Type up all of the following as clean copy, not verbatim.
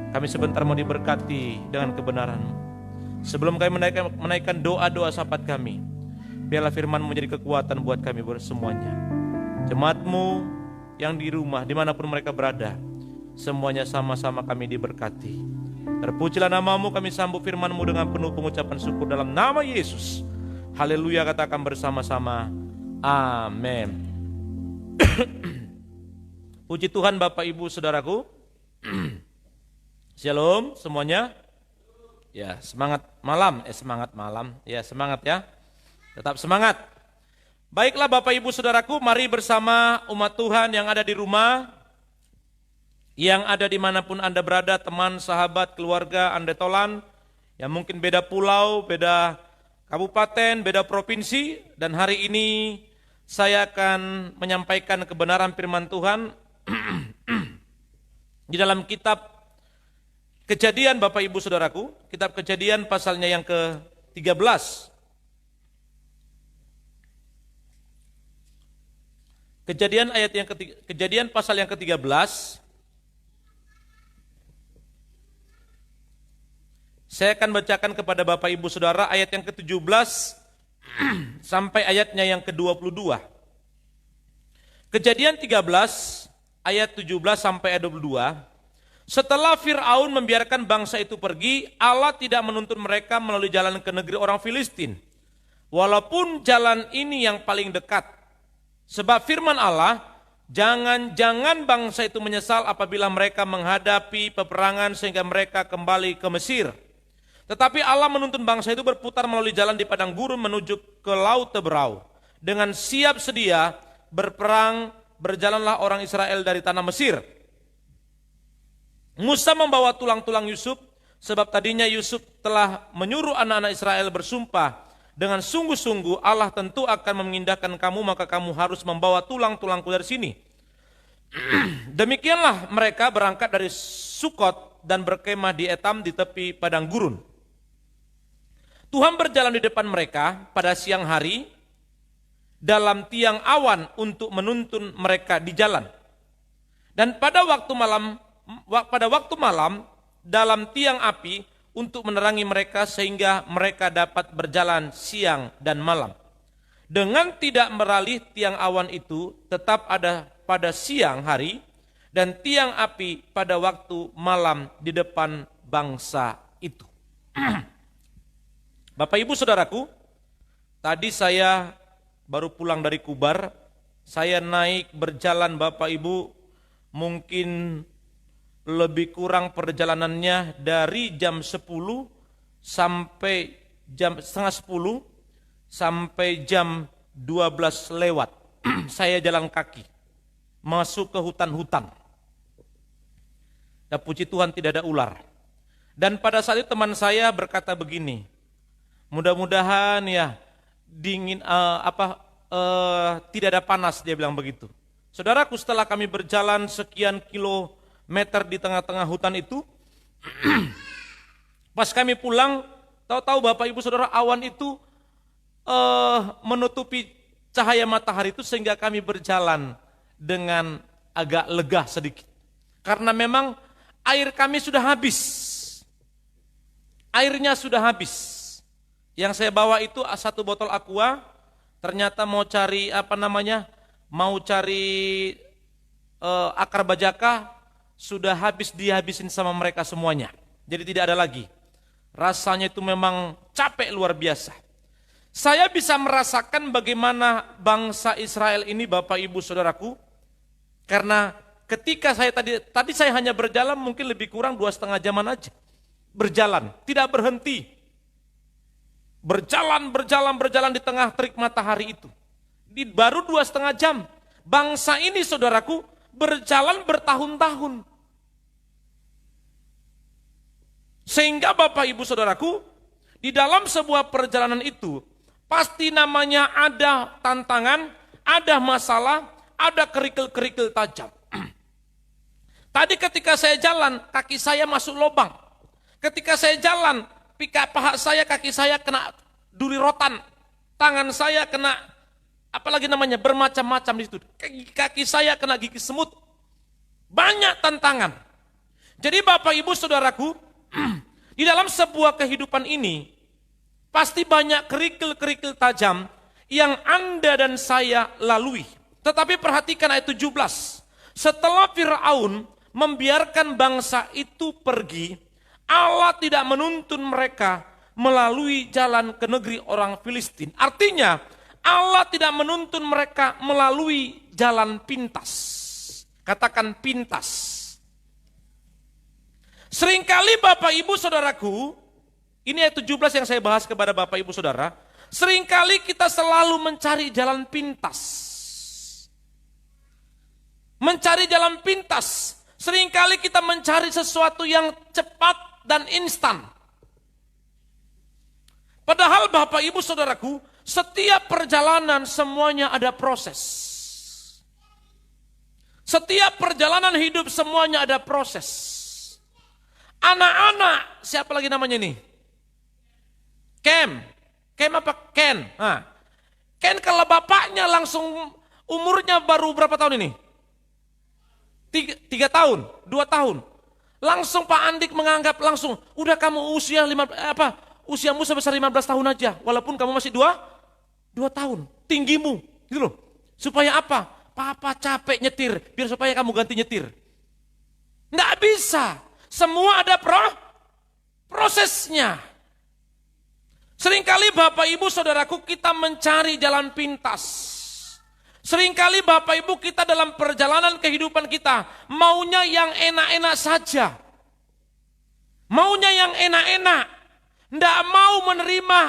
Kami sebentar mau diberkati dengan kebenaran-Mu. Sebelum kami menaikkan doa-doa syafaat kami, biarlah firman menjadi kekuatan buat kami semuanya. Jemaat-Mu yang di rumah, dimanapun mereka berada, semuanya sama-sama kami diberkati. Terpujilah nama-Mu, kami sambut firman-Mu dengan penuh pengucapan syukur dalam nama Yesus. Haleluya, katakan bersama-sama, amin. Puji Tuhan Bapak Ibu Saudaraku. Shalom semuanya. Ya, semangat malam, Ya, semangat ya. Tetap semangat. Baiklah Bapak Ibu Saudaraku, mari bersama umat Tuhan yang ada di rumah, yang ada dimanapun Anda berada, teman, sahabat, keluarga, Anda tolan, yang mungkin beda pulau, beda kabupaten, beda provinsi, dan hari ini saya akan menyampaikan kebenaran firman Tuhan di dalam kitab Kejadian Bapak Ibu Saudaraku, kitab Kejadian pasalnya yang ke-13. Kejadian pasal yang ke-13. Saya akan bacakan kepada Bapak Ibu Saudara ayat yang ke-17 sampai ayatnya yang ke-22. Kejadian 13 ayat 17 sampai ayat 22. Setelah Fir'aun membiarkan bangsa itu pergi, Allah tidak menuntun mereka melalui jalan ke negeri orang Filistin. Walaupun jalan ini yang paling dekat. Sebab firman Allah, jangan-jangan bangsa itu menyesal apabila mereka menghadapi peperangan sehingga mereka kembali ke Mesir. Tetapi Allah menuntun bangsa itu berputar melalui jalan di padang gurun menuju ke Laut Teberau. Dengan siap sedia berperang, berjalanlah orang Israel dari tanah Mesir. Musa membawa tulang-tulang Yusuf, sebab tadinya Yusuf telah menyuruh anak-anak Israel bersumpah, dengan sungguh-sungguh Allah tentu akan memindahkan kamu, maka kamu harus membawa tulang-tulangku dari sini. Demikianlah mereka berangkat dari Sukot dan berkemah di Etam di tepi padang gurun. Tuhan berjalan di depan mereka pada siang hari dalam tiang awan untuk menuntun mereka di jalan. Dan pada waktu malam dalam tiang api untuk menerangi mereka sehingga mereka dapat berjalan siang dan malam. Dengan tidak beralih tiang awan itu tetap ada pada siang hari dan tiang api pada waktu malam di depan bangsa itu. Bapak Ibu Saudaraku, tadi saya baru pulang dari Kubar, saya naik berjalan Bapak Ibu mungkin lebih kurang perjalanannya dari jam 10 sampai jam setengah 10 sampai jam 12 lewat. Saya jalan kaki masuk ke hutan-hutan. Dan puji Tuhan tidak ada ular. Dan pada saat itu teman saya berkata begini, mudah-mudahan ya dingin tidak ada panas, dia bilang begitu. Saudaraku, setelah kami berjalan sekian kilometer di tengah-tengah hutan itu, pas kami pulang, tahu-tahu Bapak Ibu Saudara, awan itu menutupi cahaya matahari itu sehingga kami berjalan dengan agak lega sedikit. Karena memang air kami sudah habis. Airnya sudah habis. Yang saya bawa itu 1 botol aqua, ternyata mau cari akar bajaka, sudah habis dihabisin sama mereka semuanya. Jadi tidak ada lagi. Rasanya itu memang capek luar biasa. Saya bisa merasakan bagaimana bangsa Israel ini Bapak Ibu Saudaraku, karena ketika saya tadi saya hanya berjalan mungkin lebih kurang 2,5 jaman aja. Berjalan, tidak berhenti. Berjalan di tengah terik matahari itu. Baru 2,5 jam. Bangsa ini saudaraku berjalan bertahun-tahun. Sehingga Bapak Ibu Saudaraku, di dalam sebuah perjalanan itu, pasti namanya ada tantangan, ada masalah, ada kerikil-kerikil tajam. Tadi ketika saya jalan, kaki saya masuk lubang. Ketika saya jalan, paha saya, kaki saya kena duri rotan. Tangan saya kena, bermacam-macam di situ. Kaki saya kena gigi semut. Banyak tantangan. Jadi Bapak Ibu Saudaraku, di dalam sebuah kehidupan ini, pasti banyak kerikil-kerikil tajam yang Anda dan saya lalui. Tetapi perhatikan ayat 17. Setelah Fir'aun membiarkan bangsa itu pergi, Allah tidak menuntun mereka melalui jalan ke negeri orang Filistin. Artinya, Allah tidak menuntun mereka melalui jalan pintas. Katakan pintas. Seringkali Bapak Ibu Saudaraku, ini ayat 17 yang saya bahas kepada Bapak Ibu Saudara, seringkali kita selalu mencari jalan pintas. Mencari jalan pintas. Seringkali kita mencari sesuatu yang cepat dan instan. Padahal Bapak Ibu Saudaraku, setiap perjalanan semuanya ada proses. Setiap perjalanan hidup semuanya ada proses. Anak-anak, siapa lagi namanya ini? Kem apa? Ken. Nah, Ken kalau bapaknya langsung umurnya baru berapa tahun ini? 3 tahun, 2 tahun. Langsung Pak Andik menganggap langsung, udah kamu usiamu sebesar 15 tahun aja, walaupun kamu masih 2 tahun, tinggimu, gitu loh. Supaya apa? Papa capek nyetir, biar supaya kamu ganti nyetir. Nggak bisa. Semua ada prosesnya. Seringkali Bapak Ibu Saudaraku kita mencari jalan pintas. Seringkali Bapak Ibu kita dalam perjalanan kehidupan kita maunya yang enak-enak saja. Maunya yang enak-enak. Nggak mau menerima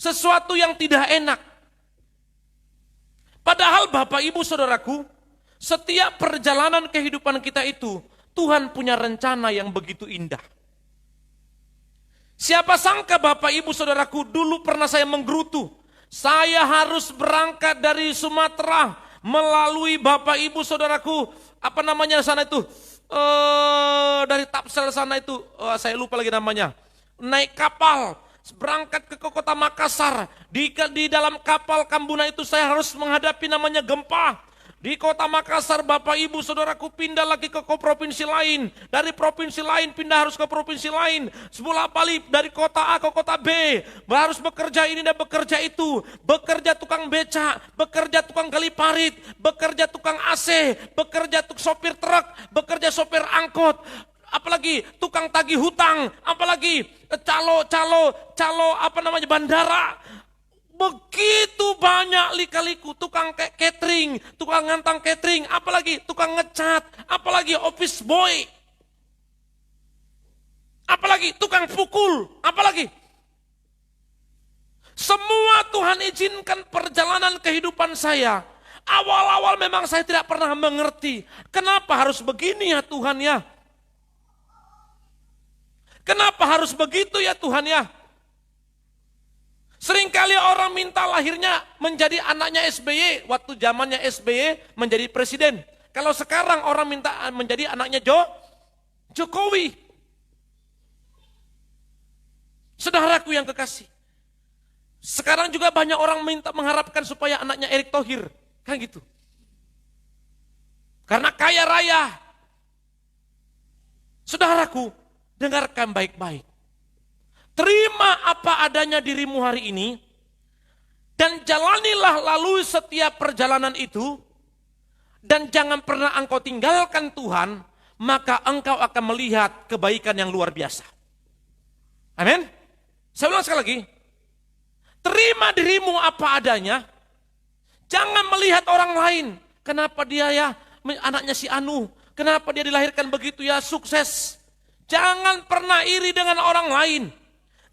sesuatu yang tidak enak. Padahal Bapak Ibu Saudaraku, setiap perjalanan kehidupan kita itu Tuhan punya rencana yang begitu indah. Siapa sangka Bapak Ibu Saudaraku, dulu pernah saya menggerutu. Saya harus berangkat dari Sumatera melalui Bapak Ibu Saudaraku, apa namanya sana itu? Dari Tapsel sana itu, saya lupa lagi namanya. Naik kapal, berangkat ke kota Makassar. Di dalam kapal Kambuna itu saya harus menghadapi namanya gempa. Di kota Makassar Bapak Ibu Saudaraku pindah lagi ke provinsi lain. Dari provinsi lain pindah harus ke provinsi lain. Sebulan balik dari kota A ke kota B. Harus bekerja ini dan bekerja itu. Bekerja tukang becak, bekerja tukang gali parit, bekerja tukang AC, bekerja sopir truk, bekerja sopir angkot. Apalagi tukang tagih hutang, apalagi calo bandara. Begitu banyak lika-liku, tukang catering, tukang ngantang catering, apalagi tukang ngecat, apalagi office boy, apalagi tukang pukul, apalagi. Semua Tuhan izinkan perjalanan kehidupan saya. Awal-awal memang saya tidak pernah mengerti, kenapa harus begini ya Tuhan ya? Kenapa harus begitu ya Tuhan ya? Seringkali orang minta lahirnya menjadi anaknya SBY, waktu zamannya SBY menjadi presiden. Kalau sekarang orang minta menjadi anaknya Jokowi. Saudaraku yang kekasih. Sekarang juga banyak orang mengharapkan supaya anaknya Erick Thohir. Kan gitu. Karena kaya raya. Saudaraku, dengarkan baik-baik. Terima apa adanya dirimu hari ini, dan jalanilah lalui setiap perjalanan itu, dan jangan pernah engkau tinggalkan Tuhan, maka engkau akan melihat kebaikan yang luar biasa. Amin. Saya ulang sekali lagi, terima dirimu apa adanya, jangan melihat orang lain, kenapa dia ya, anaknya si Anu, kenapa dia dilahirkan begitu ya, sukses. Jangan pernah iri dengan orang lain.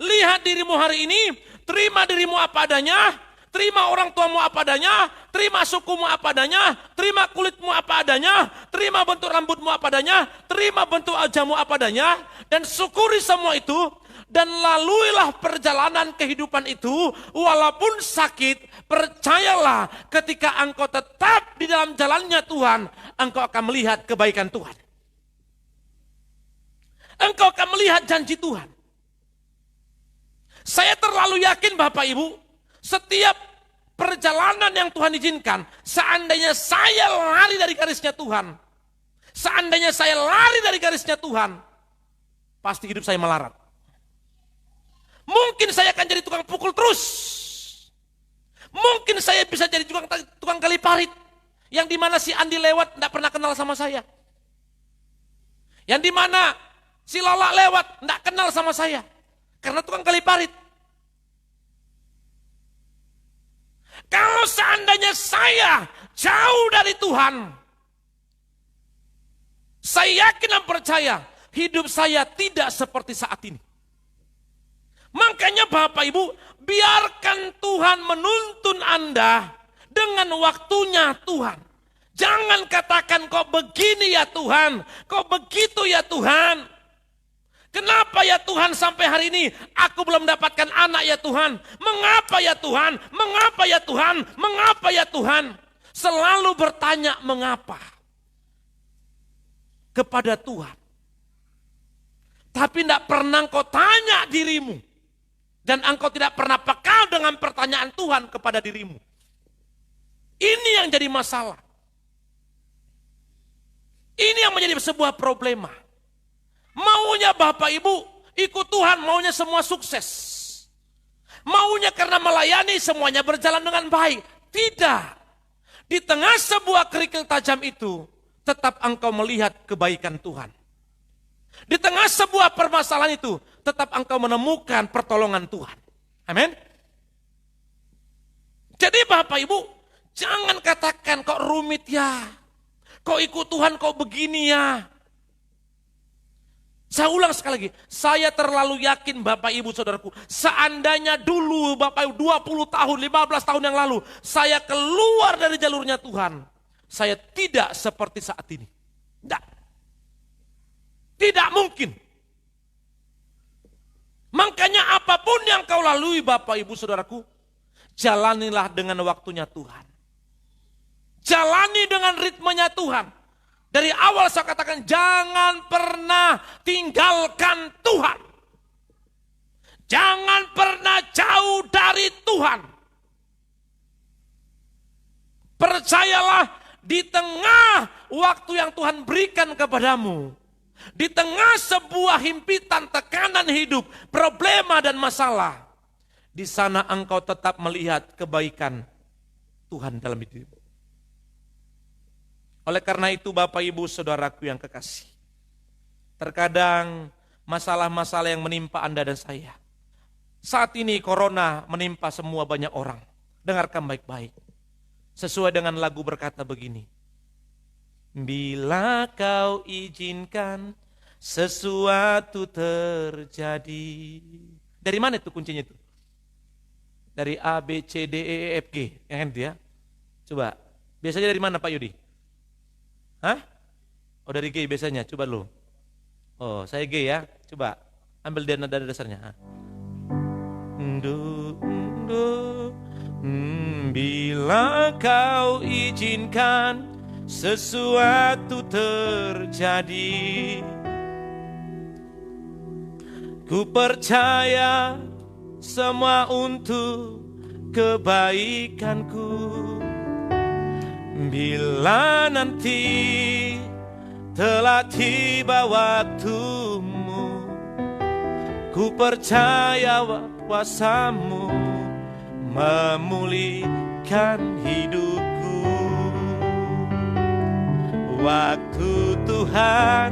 Lihat dirimu hari ini, terima dirimu apa adanya, terima orang tuamu apa adanya, terima sukumu apa adanya, terima kulitmu apa adanya, terima bentuk rambutmu apa adanya, terima bentuk wajahmu apa adanya, dan syukuri semua itu, dan laluilah perjalanan kehidupan itu, walaupun sakit, percayalah ketika engkau tetap di dalam jalannya Tuhan, engkau akan melihat kebaikan Tuhan. Engkau akan melihat janji Tuhan. Saya terlalu yakin Bapak Ibu, setiap perjalanan yang Tuhan izinkan, seandainya saya lari dari garisnya Tuhan, Seandainya saya lari dari garisnya Tuhan, pasti hidup saya melarat. Mungkin saya akan jadi tukang pukul terus. Mungkin saya bisa jadi tukang gali parit. Yang dimana si Andi lewat tidak pernah kenal sama saya. Yang dimana si Lala lewat tidak kenal sama saya. Karena tukang gali parit. Kalau seandainya saya jauh dari Tuhan, saya yakin dan percaya hidup saya tidak seperti saat ini. Makanya Bapak Ibu, biarkan Tuhan menuntun Anda dengan waktunya Tuhan. Jangan katakan kok begini ya Tuhan, kok begitu ya Tuhan. Kenapa ya Tuhan sampai hari ini aku belum mendapatkan anak ya Tuhan? Mengapa ya Tuhan? Mengapa ya Tuhan? Mengapa ya Tuhan? Selalu bertanya mengapa kepada Tuhan. Tapi tidak pernah kau tanya dirimu. Dan engkau tidak pernah peka dengan pertanyaan Tuhan kepada dirimu. Ini yang jadi masalah. Ini yang menjadi sebuah problema. Maunya Bapak Ibu ikut Tuhan, maunya semua sukses. Maunya karena melayani semuanya berjalan dengan baik. Tidak. Di tengah sebuah kerikil tajam itu, tetap engkau melihat kebaikan Tuhan. Di tengah sebuah permasalahan itu, tetap engkau menemukan pertolongan Tuhan. Amin. Jadi Bapak Ibu, jangan katakan kok rumit ya. Kok ikut Tuhan kok begini ya. Saya ulang sekali lagi, saya terlalu yakin Bapak Ibu Saudaraku, seandainya dulu Bapak Ibu 20 tahun, 15 tahun yang lalu, saya keluar dari jalurnya Tuhan, saya tidak seperti saat ini. Tidak mungkin. Makanya apapun yang kau lalui Bapak Ibu Saudaraku, jalanilah dengan waktunya Tuhan. Jalani dengan ritmenya Tuhan. Dari awal saya katakan jangan pernah tinggalkan Tuhan. Jangan pernah jauh dari Tuhan. Percayalah di tengah waktu yang Tuhan berikan kepadamu. Di tengah sebuah himpitan, tekanan hidup, problema dan masalah. Di sana engkau tetap melihat kebaikan Tuhan dalam hidupmu. Oleh karena itu Bapak Ibu Saudaraku yang kekasih. Terkadang masalah-masalah yang menimpa Anda dan saya. Saat ini corona menimpa semua banyak orang. Dengarkan baik-baik. Sesuai dengan lagu berkata begini. Bila kau izinkan sesuatu terjadi. Dari mana itu kuncinya itu? Dari A, B, C, D, E, F, G. Yang itu ya. Coba. Biasanya dari mana Pak Yudi? Hah? Oh dari G biasanya. Coba lu. Oh saya G ya. Coba. Ambil dia nada dasarnya. Bila kau izinkan sesuatu terjadi, ku percaya semua untuk kebaikanku. Bila nanti telah tiba waktumu, ku percaya kuasa-Mu memulihkan hidupku. Waktu Tuhan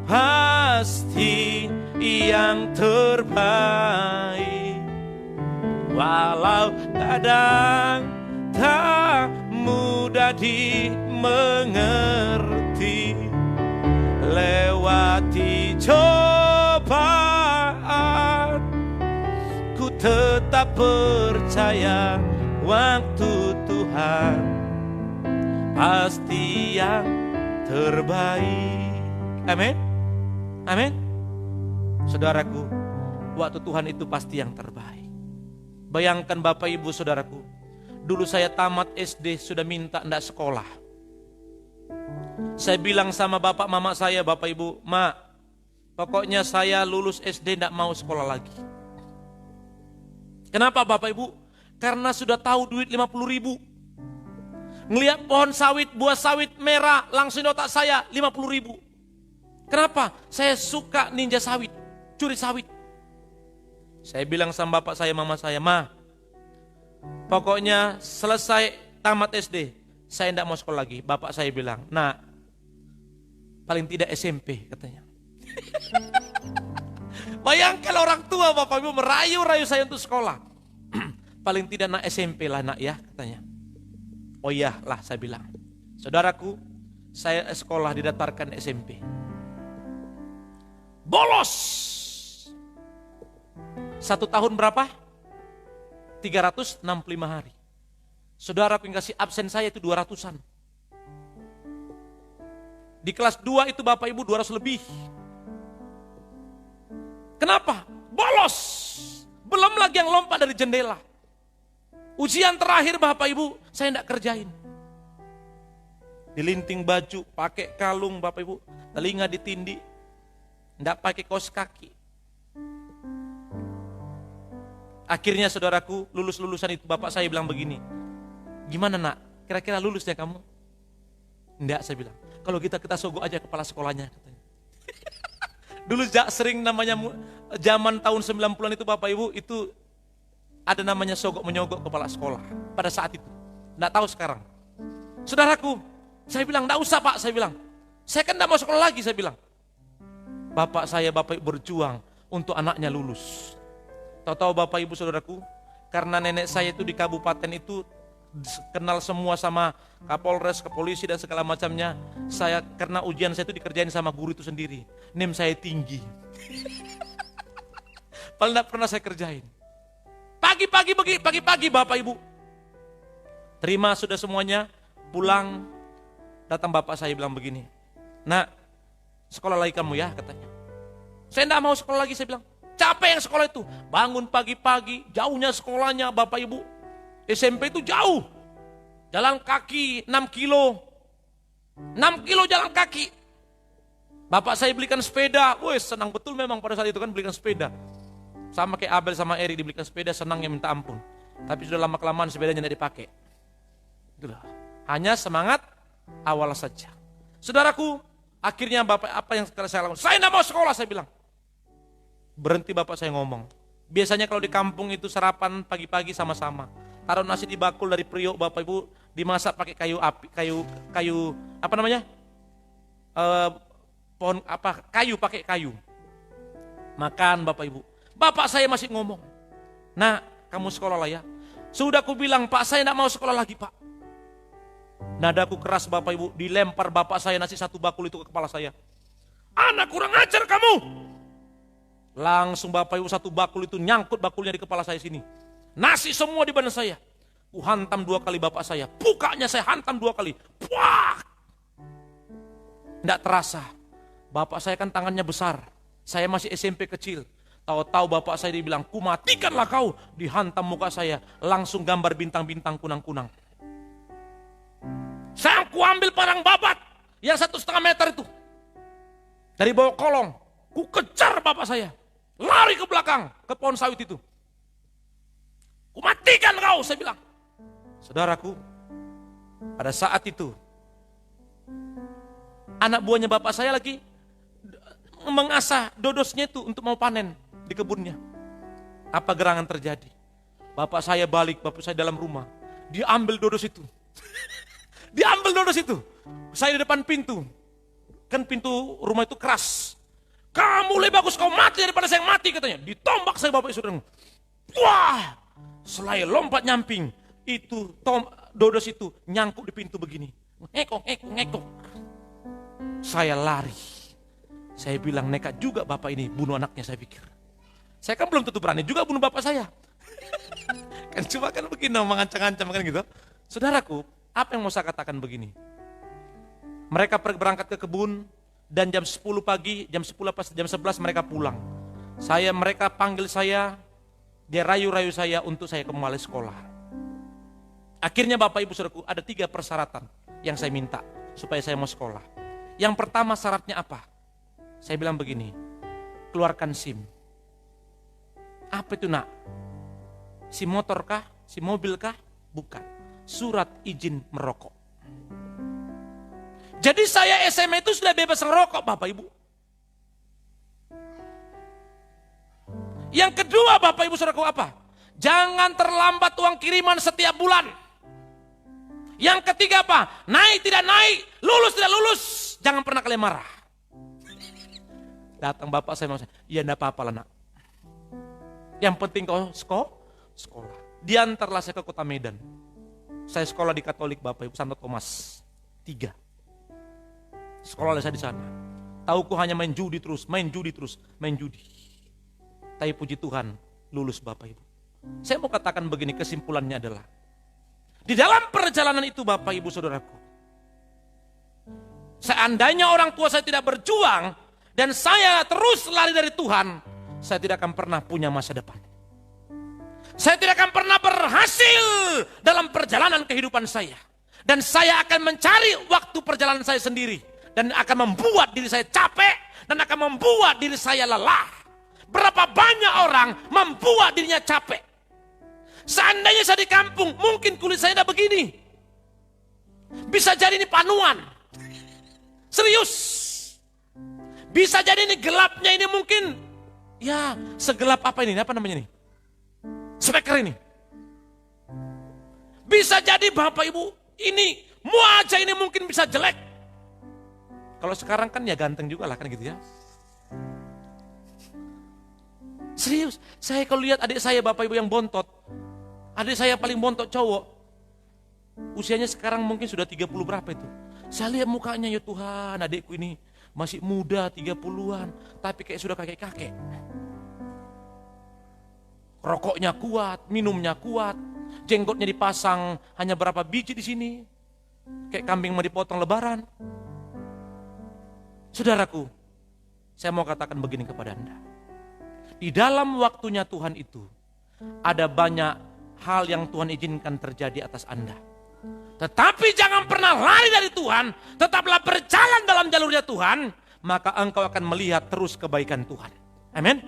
pasti yang terbaik, walau kadang tak mudah dimengerti. Lewati cobaan, ku tetap percaya waktu Tuhan pasti yang terbaik. Amin. Amin. Saudaraku, waktu Tuhan itu pasti yang terbaik. Bayangkan Bapak Ibu Saudaraku, dulu saya tamat SD sudah minta enggak sekolah. Saya bilang sama bapak mama saya, Bapak Ibu, Ma, pokoknya saya lulus SD enggak mau sekolah lagi. Kenapa Bapak Ibu? Karena sudah tahu duit 50.000. Ngelihat pohon sawit, buah sawit merah, langsung di otak saya 50.000. Kenapa? Saya suka ninja sawit, curi sawit. Saya bilang sama bapak saya, mama saya, "Ma, pokoknya selesai tamat SD, saya tidak mau sekolah lagi." Bapak saya bilang, "Nah, paling tidak SMP," katanya. Bayangkan orang tua bapak ibu merayu-rayu saya untuk sekolah. "Paling tidak nak SMP lah nak ya," katanya. "Oh iya lah," saya bilang. Saudaraku, saya sekolah didaftarkan SMP. Bolos. 1 tahun berapa? 365 hari. Saudara yang kasih absen saya itu 200-an. Di kelas 2 itu Bapak Ibu 200 lebih. Kenapa? Bolos. Belum lagi yang lompat dari jendela. Ujian terakhir Bapak Ibu, saya tidak kerjain. Dilinting baju, pakai kalung Bapak Ibu, telinga ditindih, tidak pakai kaos kaki. Akhirnya saudaraku, lulusan itu bapak saya bilang begini, "Gimana nak, kira-kira lulusnya kamu?" "Enggak," saya bilang. "Kalau kita sogok aja kepala sekolahnya," katanya. Dulu sering namanya, zaman tahun 90-an itu Bapak Ibu, itu ada namanya sogok menyogok kepala sekolah. Pada saat itu, enggak tahu sekarang. Saudaraku, saya bilang, "Enggak usah Pak," saya bilang. "Saya kan enggak mau sekolah lagi," saya bilang. Bapak Ibu berjuang untuk anaknya lulus. Tahu-tahu Bapak Ibu saudaraku, karena nenek saya itu di kabupaten itu kenal semua sama Kapolres, ke polisi dan segala macamnya. Saya karena ujian saya itu dikerjain sama guru itu sendiri. NIM saya tinggi. Paling tidak pernah saya kerjain. Pagi-pagi Bapak Ibu. Terima sudah semuanya, pulang, datang bapak saya bilang begini, "Nak, sekolah lagi kamu ya," katanya. "Saya tidak mau sekolah lagi," saya bilang. "Capek yang sekolah itu, bangun pagi-pagi, jauhnya sekolahnya Bapak Ibu. SMP itu jauh, jalan kaki 6 kilo, 6 kilo jalan kaki. Bapak saya belikan sepeda, wih senang betul memang pada saat itu kan belikan sepeda. Sama kayak Abel sama Eri dibelikan sepeda, senangnya minta ampun. Tapi sudah lama-kelamaan sepedanya tidak dipakai. Itulah. Hanya semangat awal saja. Saudaraku, akhirnya Bapak apa yang sekarang saya lakukan? "Saya tidak mau sekolah," saya bilang. Berhenti bapak saya ngomong. Biasanya kalau di kampung itu sarapan pagi-pagi sama-sama. Taruh nasi di bakul dari periuk Bapak Ibu, dimasak pakai kayu api, kayu apa namanya? Pakai kayu. Makan Bapak Ibu. Bapak saya masih ngomong, "Nah, kamu sekolah lah ya." Sudah aku bilang, "Pak, saya tidak mau sekolah lagi, Pak." Nadaku keras Bapak Ibu, dilempar bapak saya nasi 1 bakul itu ke kepala saya. "Anak kurang ajar kamu." Langsung Bapak Ibu 1 bakul itu nyangkut bakulnya di kepala saya sini. Nasi semua di badan saya. Hantam 2 kali bapak saya. Pukanya saya hantam 2 kali. Puak! Tidak terasa. Bapak saya kan tangannya besar. Saya masih SMP kecil. Tahu-tahu bapak saya dibilang, "Kumatikanlah kau." Dihantam muka saya. Langsung gambar bintang-bintang kunang-kunang. Saya kuambil parang babat. Yang 1,5 meter itu. Dari bawah kolong. Ku kejar bapak saya. Lari ke belakang, ke pohon sawit itu. "Kumatikan kau," saya bilang. Saudaraku, pada saat itu, anak buahnya bapak saya lagi mengasah dodosnya itu untuk mau panen di kebunnya. Apa gerangan terjadi? Bapak saya balik, bapak saya dalam rumah. Diambil dodos itu. Diambil dodos itu. Saya di depan pintu. Kan pintu rumah itu keras. "Kamu lebih bagus kau mati daripada saya mati," katanya. Ditombak saya Bapak Saudara. Wah, selai lompat nyamping. Itu dodos itu nyangkut di pintu begini. Ngekok. Saya lari. Saya bilang, "Nekat juga Bapak ini bunuh anaknya," saya pikir. Saya kan belum tentu berani juga bunuh bapak saya. Kan cuma kan begini mengancam-ancam kan gitu. Saudaraku, apa yang mau saya katakan begini? Mereka berangkat ke kebun. Dan jam 10 pagi, jam 10 pas jam 11 mereka pulang. Mereka panggil saya, dia rayu-rayu saya untuk saya kembali sekolah. Akhirnya Bapak Ibu Saudaraku, ada 3 persyaratan yang saya minta supaya saya mau sekolah. Yang pertama syaratnya apa? Saya bilang begini, "Keluarkan SIM." "Apa itu nak? SIM motor kah? SIM mobil kah?" "Bukan. Surat izin merokok." Jadi saya SMA itu sudah bebas ngerokok Bapak Ibu. Yang kedua Bapak Ibu Saudaraku apa? Jangan terlambat uang kiriman setiap bulan. Yang ketiga apa? Naik tidak naik, lulus tidak lulus. Jangan pernah kalian marah. Datang bapak saya, ya enggak apa-apa lah nak. Yang penting kau sekolah. Diantarlah saya ke kota Medan. Saya sekolah di Katolik Bapak Ibu, Santo Thomas 3. Sekolah saya di sana. Tauku hanya main judi terus. Tapi puji Tuhan, lulus Bapak Ibu. Saya mau katakan begini, kesimpulannya adalah, di dalam perjalanan itu Bapak Ibu Saudaraku, seandainya orang tua saya tidak berjuang, dan saya terus lari dari Tuhan, saya tidak akan pernah punya masa depan. Saya tidak akan pernah berhasil dalam perjalanan kehidupan saya. Dan saya akan mencari waktu perjalanan saya sendiri. Dan akan membuat diri saya capek, dan akan membuat diri saya lelah. Berapa banyak orang membuat dirinya capek. Seandainya saya di kampung, mungkin kulit saya tidak begini. Bisa jadi ini panuan. Serius. Bisa jadi ini gelapnya ini mungkin, ya segelap apa ini, apa namanya ini? Speaker ini. Bisa jadi Bapak Ibu, ini wajah ini mungkin bisa jelek. Kalau sekarang kan ya ganteng juga lah kan gitu ya. Serius, saya kalau lihat adik saya Bapak Ibu yang bontot, adik saya paling bontot cowok, usianya sekarang mungkin sudah 30 berapa itu. Saya lihat mukanya, ya Tuhan, adikku ini masih muda 30-an, tapi kayak sudah kakek-kakek. Rokoknya kuat, minumnya kuat, jenggotnya dipasang hanya berapa biji di sini, kayak kambing mau dipotong lebaran. Saudaraku, saya mau katakan begini kepada Anda. Di dalam waktunya Tuhan itu, ada banyak hal yang Tuhan izinkan terjadi atas Anda. Tetapi jangan pernah lari dari Tuhan, tetaplah berjalan dalam jalurnya Tuhan, maka engkau akan melihat terus kebaikan Tuhan. Amin.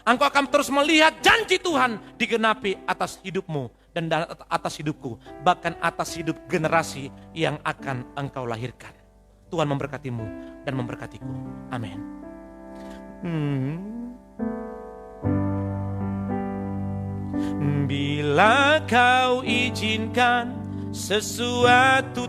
Engkau akan terus melihat janji Tuhan digenapi atas hidupmu dan atas hidupku, bahkan atas hidup generasi yang akan engkau lahirkan. Tuhan memberkatimu dan memberkatiku. Amin. Bila kau izinkan sesuatu